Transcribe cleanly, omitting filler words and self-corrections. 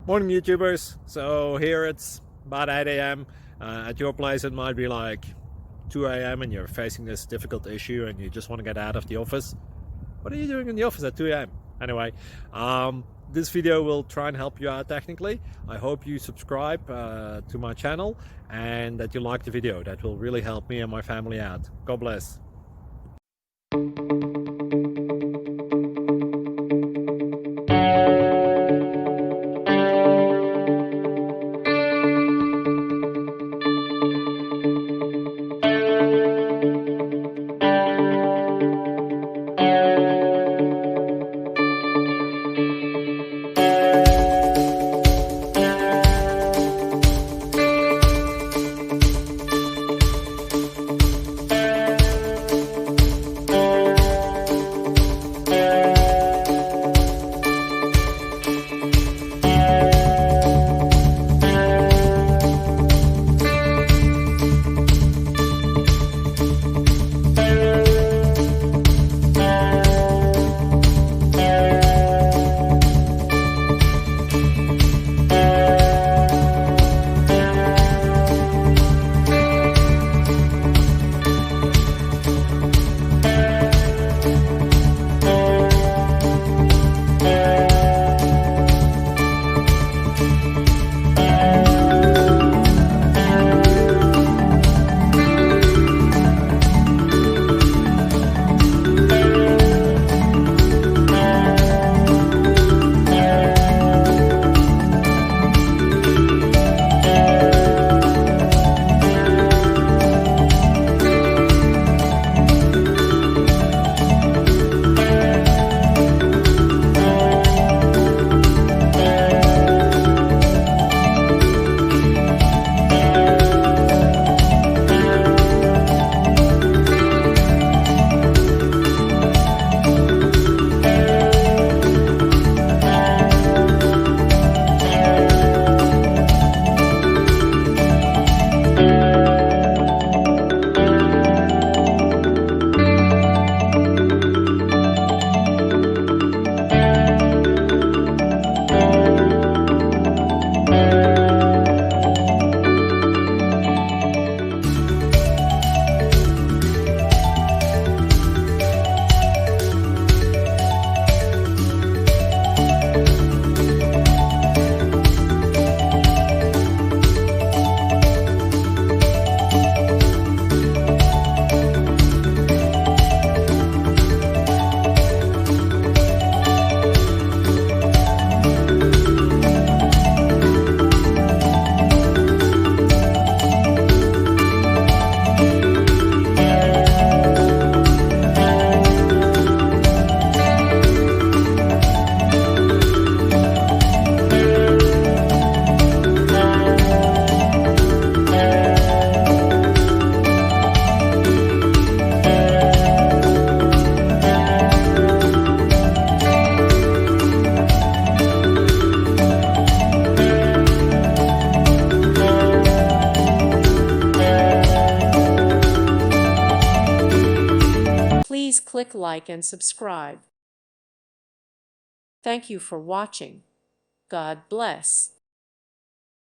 Morning YouTubers. So here it's about 8 a.m. At your place it might be like 2 a.m. and you're facing this difficult issue and you just want to get out of the office. What are you doing in the office at 2 a.m.? Anyway, this video will try and help you out technically. I hope you subscribe to my channel and that you like the video. That will really help me and my family out. God bless. Please click like and subscribe. Thank you for watching. God bless.